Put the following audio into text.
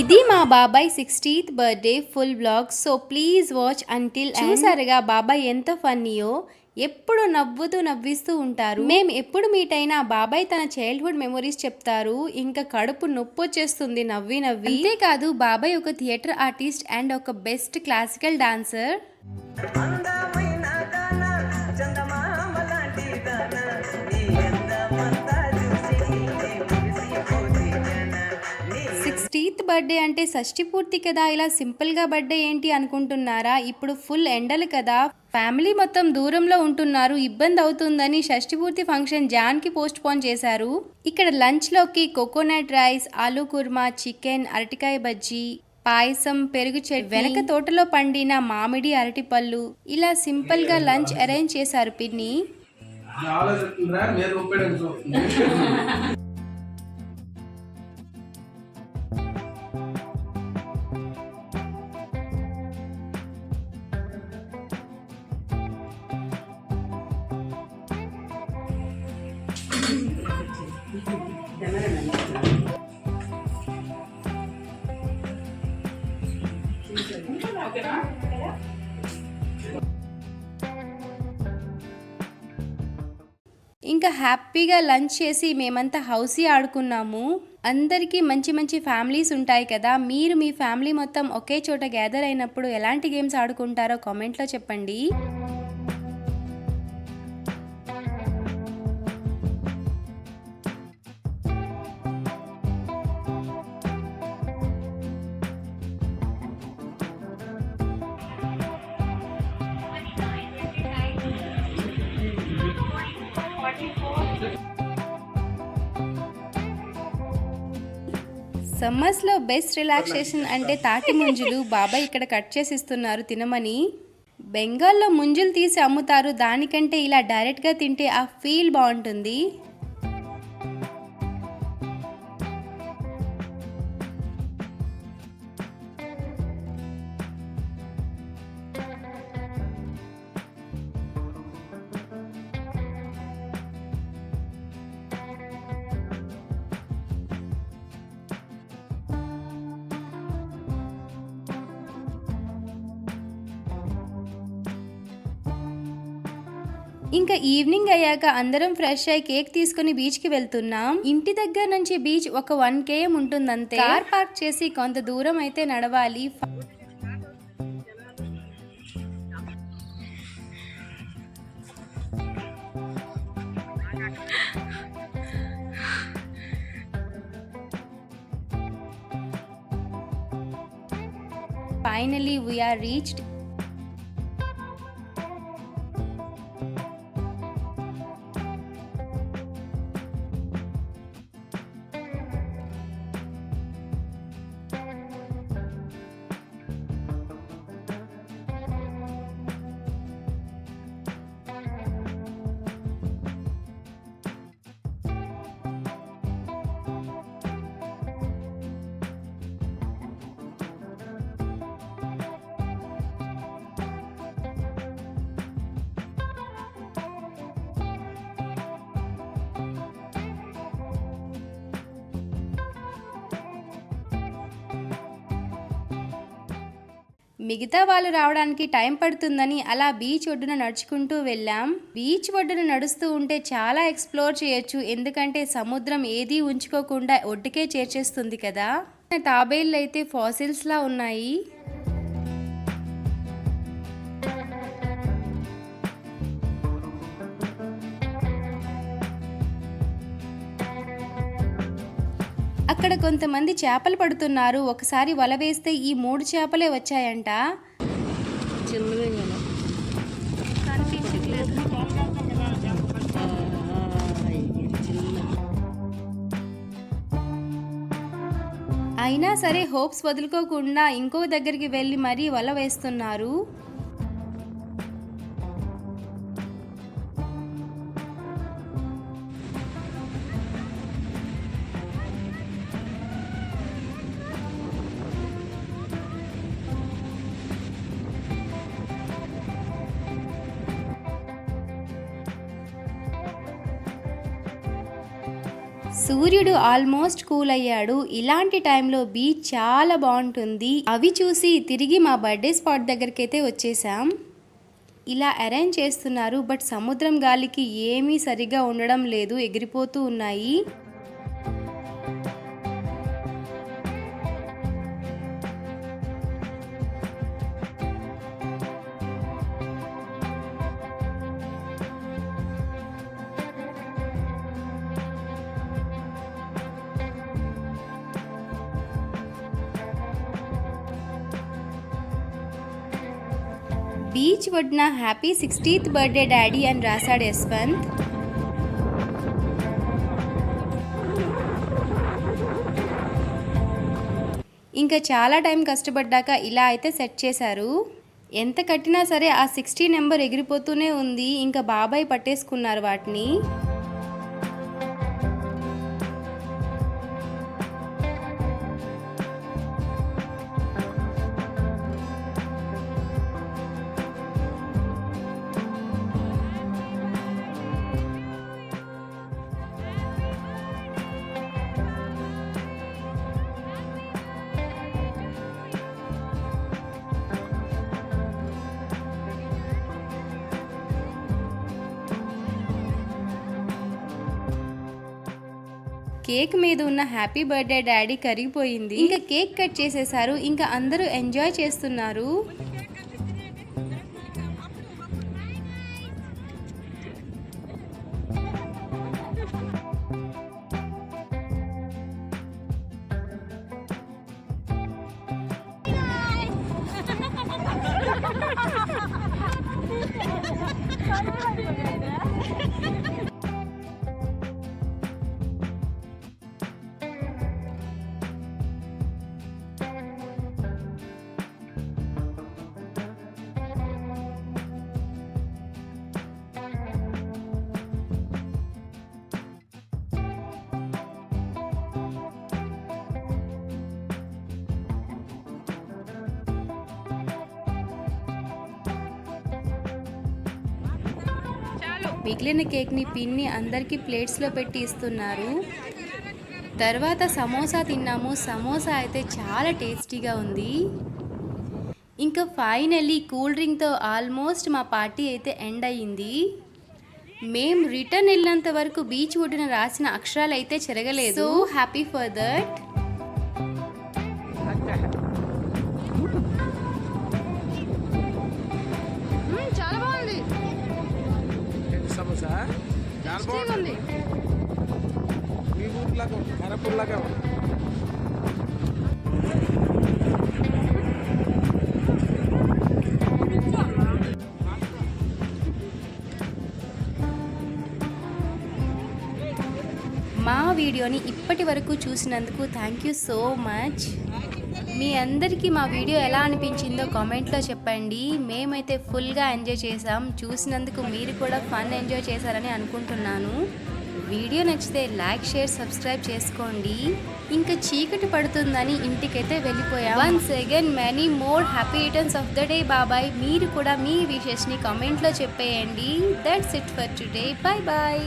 ఇది మా బాబాయ్ 60th birthday full blog. So please watch until. చూసారుగా బాబాయ్ ఎంత ఫన్నీయో, ఎప్పుడు నవ్విస్తూ ఉంటారు. మేము ఎప్పుడు మీట్ అయినా బాబాయ్ తన చైల్డ్హుడ్ మెమరీస్ చెప్తారు. ఇంకా కడుపు నొప్పి వచ్చేస్తుంది నవ్వి. అంతేకాదు బాబాయ్ ఒక థియేటర్ ఆర్టిస్ట్ అండ్ ఒక best classical dancer. 60th birthday అంటే షష్ఠి పూర్తి కదా, ఇలా సింపుల్గా బర్త్డే ఏంటి అనుకుంటున్నారా? ఇప్పుడు ఫుల్ ఎండలు కదా, ఫ్యామిలీ మొత్తం దూరంలో ఉంటున్నారు, ఇబ్బంది అవుతుందని షష్ఠి పూర్తి ఫంక్షన్ జాన్కి పోస్ట్ పోన్ చేశారు. ఇక్కడ లంచ్లోకి coconut rice, aloo kurma, chicken, అరటికాయ బజ్జీ, పాయసం, పెరుగు చట్నీ, వెనక తోటలో పండిన మామిడి, అరటిపళ్ళు, ఇలా సింపుల్ గా లంచ్ అరేంజ్ చేశారు పిన్ని. ఇంకా హ్యాపీగా లంచ్ చేసి మేమంతా హౌసీ ఆడుకున్నాము. అందరికీ మంచి మంచి ఫ్యామిలీస్ ఉంటాయి కదా, మీరు మీ ఫ్యామిలీ మొత్తం ఒకే చోట గ్యాదర్ అయినప్పుడు ఎలాంటి గేమ్స్ ఆడుకుంటారో కామెంట్లో చెప్పండి. సమ్మర్స్లో బెస్ట్ రిలాక్సేషన్ అంటే తాటి ముంజులు. బాబాయ్ ఇక్కడ కట్ చేసి ఇస్తున్నారు తినమని. బెంగాల్లో ముంజులు తీసి అమ్ముతారు, దానికంటే ఇలా డైరెక్ట్గా తింటే ఆ ఫీల్ బాగుంటుంది. ఇంకా ఈవినింగ్ అయ్యాక అందరం ఫ్రెష్ అయ్యి కేక్ తీసుకుని బీచ్ కి వెళ్తున్నాం. ఇంటి దగ్గర నుంచి బీచ్ ఒక 1 km ఉంటుందంతే. కార్ పార్క్ చేసి కొంత దూరం అయితే నడవాలి. Finally we are reached. మిగతా వాళ్ళు రావడానికి టైం పడుతుందని అలా బీచ్ ఒడ్డున నడుచుకుంటూ వెళ్ళాం. బీచ్ ఒడ్డున నడుస్తూ ఉంటే చాలా ఎక్స్ప్లోర్ చేయొచ్చు, ఎందుకంటే సముద్రం ఏదీ ఉంచుకోకుండా ఒడ్డుకే చేర్చేస్తుంది కదా. తాబేళ్ళు అయితే ఫాసిల్స్ లా ఉన్నాయి. అక్కడ కొంతమంది చేపలు పడుతున్నారు. ఒకసారి వల వేస్తే ఈ 3 చేపలే వచ్చాయంట. అయినా సరే హోప్స్ వదులుకోకుండా ఇంకో దగ్గరికి వెళ్ళి మరీ వల వేస్తున్నారు. సూర్యుడు ఆల్మోస్ట్ కూల్ అయ్యాడు. ఇలాంటి టైంలో బీచ్ చాలా బాగుంటుంది. అవి చూసి తిరిగి మా బర్త్డే స్పాట్ దగ్గరికి అయితే వచ్చేసాం. ఇలా అరేంజ్ చేస్తున్నారు, బట్ సముద్రం గాలికి ఏమీ సరిగా ఉండడం లేదు, ఎగిరిపోతూ ఉన్నాయి. బీచ్ ఒడ్డున హ్యాపీ 60th బర్త్డే డాడీ అని రాశాడు యశ్వంత్. ఇంకా చాలా టైం కష్టపడ్డాక ఇలా అయితే సెట్ చేశారు. ఎంత కట్టినా సరే ఆ 60 నెంబర్ ఎగిరిపోతూనే ఉంది. ఇంకా బాబాయ్ పట్టేసుకున్నారు వాటిని. కేక్ మీద ఉన్న హ్యాపీ బర్త్డే డాడీ కరిగిపోయింది. ఇంకా కేక్ కట్ చేసేసారు. ఇంకా అందరూ ఎంజాయ్ చేస్తున్నారు. మిగిలిన కేక్ని పిన్ని అందరికీ ప్లేట్స్లో పెట్టి ఇస్తున్నారు. తర్వాత సమోసా తిన్నాము. సమోసా అయితే చాలా టేస్టీగా ఉంది. ఇంకా ఫైనల్లీ కూల్ డ్రింక్తో ఆల్మోస్ట్ మా పార్టీ అయితే ఎండ్ అయ్యింది. మేము రిటర్న్ వెళ్ళినంత వరకు బీచ్ ఒడ్డున రాసిన అక్షరాలు అయితే చెరగలేదు. So happy for that. చాలా బాగుంది. సమోసా బాగుంది. మీ ఊర్లాగా కరపూర్లాగా మా వీడియోని ఇప్పటి వరకు చూసినందుకు థ్యాంక్ యూ సో మచ్. మీ అందరికీ మా వీడియో ఎలా అనిపించిందో కామెంట్లో చెప్పండి. మేమైతే ఫుల్గా ఎంజాయ్ చేసాం. చూసినందుకు మీరు కూడా ఫన్ ఎంజాయ్ చేశారని అనుకుంటున్నాను. వీడియో నచ్చితే లైక్, షేర్, సబ్స్క్రైబ్ చేసుకోండి. ఇంకా చీకటి పడుతుందని ఇంటికైతే వెళ్ళిపోయాం. Once again many more happy returns of the day బాబాయ్. మీరు కూడా మీ విషెస్ని కామెంట్లో చెప్పేయండి. That's it for today. Bye bye.